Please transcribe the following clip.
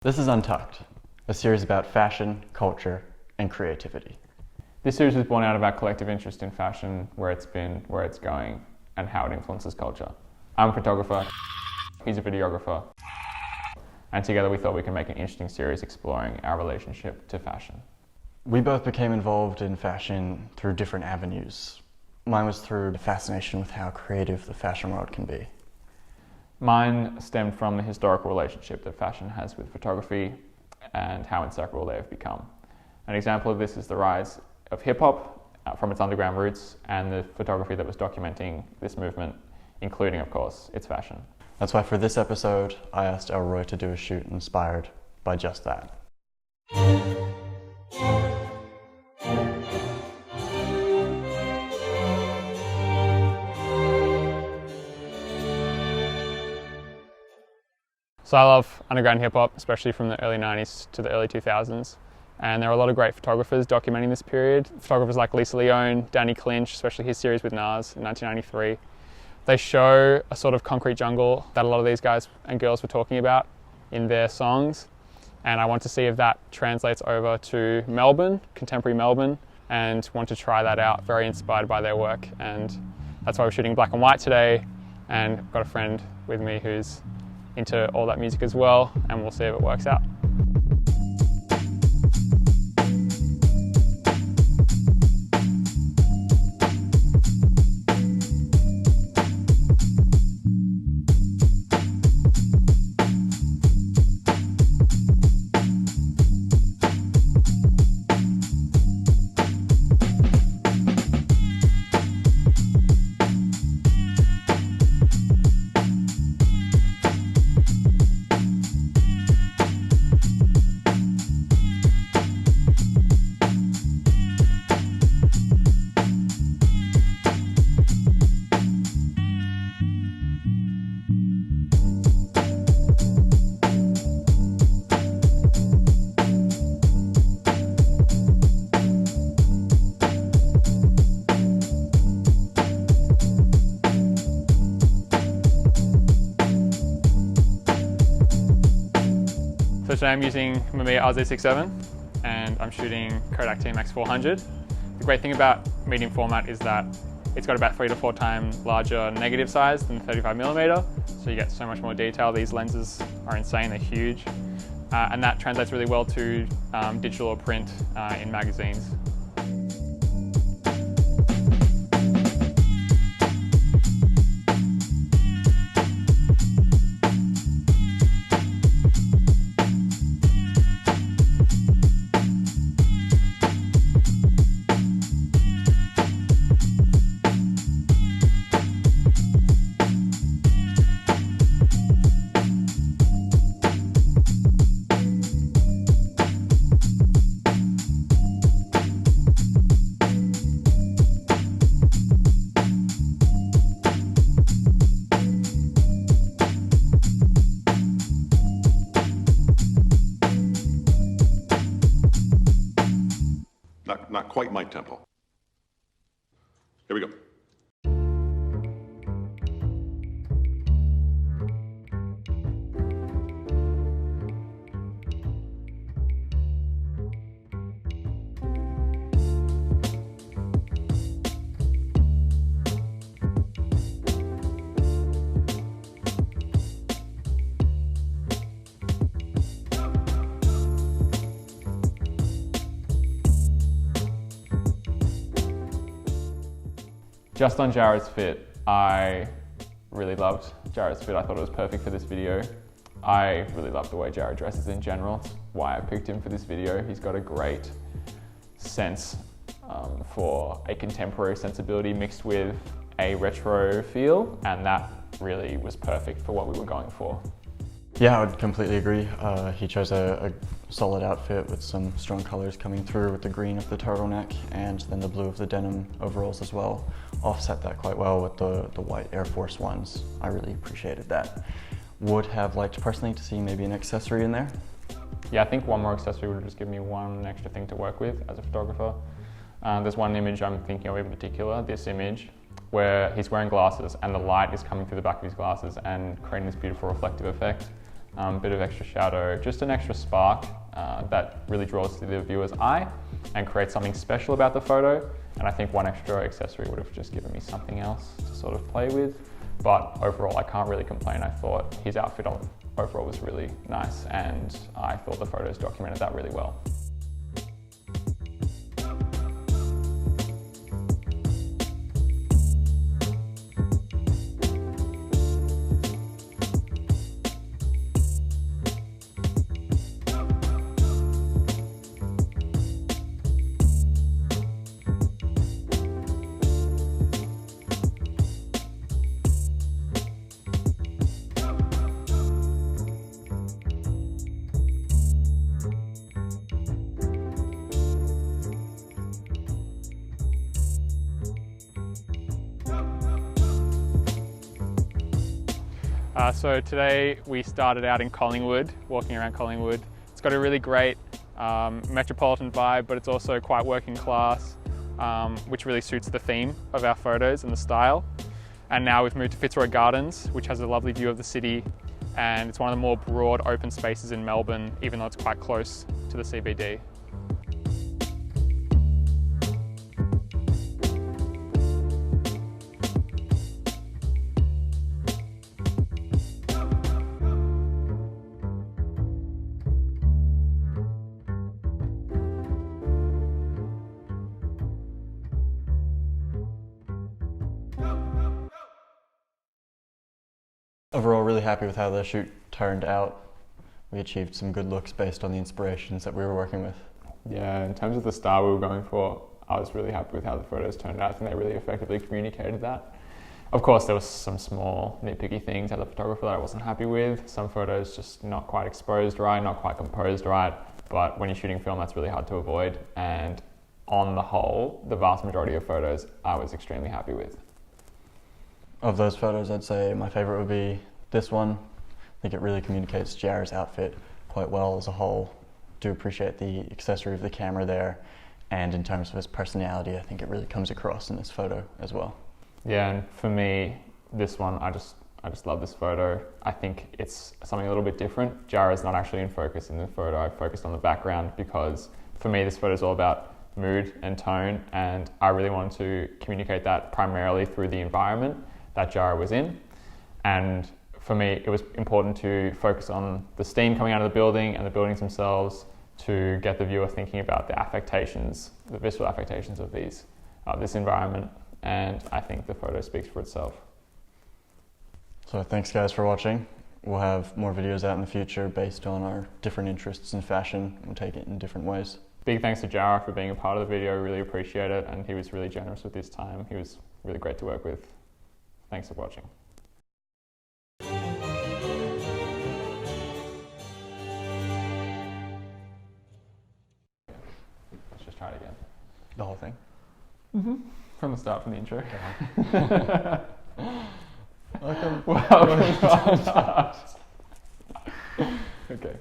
This is Untucked, a series about fashion, culture, and creativity. This series was born out of our collective interest in fashion, where it's been, where it's going, and how it influences culture. I'm a photographer, he's a videographer, and together we thought we could make an interesting series exploring our relationship to fashion. We both became involved in fashion through different avenues. Mine was through the fascination with how creative the fashion world can be. Mine stemmed from the historical relationship that fashion has with photography and how inseparable they have become. An example of this is the rise of hip-hop from its underground roots and the photography that was documenting this movement, including, of course, its fashion. That's why for this episode, I asked Elroy to do a shoot inspired by just that. So I love underground hip-hop, especially from the early 90s to the early 2000s. And there are a lot of great photographers documenting this period. Photographers like Lisa Leone, Danny Clinch, especially his series with Nas in 1993. They show a sort of concrete jungle that a lot of these guys and girls were talking about in their songs. And I want to see if that translates over to Melbourne, contemporary Melbourne, and want to try that out, very inspired by their work. And that's why we're shooting black and white today. And I've got a friend with me who's into all that music as well, and we'll see if it works out. So today I'm using Mamiya RZ67 and I'm shooting Kodak TMX400. The great thing about medium format is that it's got about 3 to 4 times larger negative size than the 35mm, so you get so much more detail. These lenses are insane, they're huge, and that translates really well to digital or print in magazines. Not quite my tempo. Here we go. Just on Jared's fit, I really loved Jared's fit. I thought it was perfect for this video. I really love the way Jared dresses in general. It's why I picked him for this video. He's got a great sense for a contemporary sensibility mixed with a retro feel, and that really was perfect for what we were going for. Yeah, I would completely agree. He chose a solid outfit with some strong colors coming through with the green of the turtleneck and then the blue of the denim overalls as well. Offset that quite well with the white Air Force Ones. I really appreciated that. Would have liked personally to see maybe an accessory in there. Yeah, I think one more accessory would have just given me one extra thing to work with as a photographer. There's one image I'm thinking of in particular, this image, where he's wearing glasses and the light is coming through the back of his glasses and creating this beautiful reflective effect. bit of extra shadow, just an extra spark that really draws to the viewer's eye and creates something special about the photo. And I think one extra accessory would have just given me something else to sort of play with. But overall, I can't really complain. I thought his outfit overall was really nice, and I thought the photos documented that really well. So today we started out in Collingwood, walking around Collingwood. It's got a really great metropolitan vibe, but it's also quite working class, which really suits the theme of our photos and the style. And now we've moved to Fitzroy Gardens, which has a lovely view of the city, and it's one of the more broad open spaces in Melbourne, even though it's quite close to the CBD. Overall, really happy with how the shoot turned out. We achieved some good looks based on the inspirations that we were working with. Yeah, in terms of the style we were going for, I was really happy with how the photos turned out. I think they really effectively communicated that. Of course, there was some small nitpicky things as a photographer that I wasn't happy with. Some photos just not quite exposed right, not quite composed right. But when you're shooting film, that's really hard to avoid. And on the whole, the vast majority of photos I was extremely happy with. Of those photos, I'd say my favorite would be this one. I think it really communicates Jar's outfit quite well as a whole. Do appreciate the accessory of the camera there, and in terms of his personality, I think it really comes across in this photo as well. Yeah, and for me, this one, I just love this photo. I think it's something a little bit different. Jar is not actually in focus in the photo. I focused on the background because for me, this photo is all about mood and tone, and I really wanted to communicate that primarily through the environment that Jar was in. And for me, it was important to focus on the steam coming out of the building and the buildings themselves to get the viewer thinking about the affectations, the visceral affectations of this environment. And I think the photo speaks for itself. So thanks guys for watching. We'll have more videos out in the future based on our different interests in fashion. We'll take it in different ways. Big thanks to Jara for being a part of the video. Really appreciate it. And he was really generous with his time. He was really great to work with. Thanks for watching. Let's just try it again. The whole thing? Mm-hmm. From the start, from the intro. Welcome. Welcome to Untucked. Okay.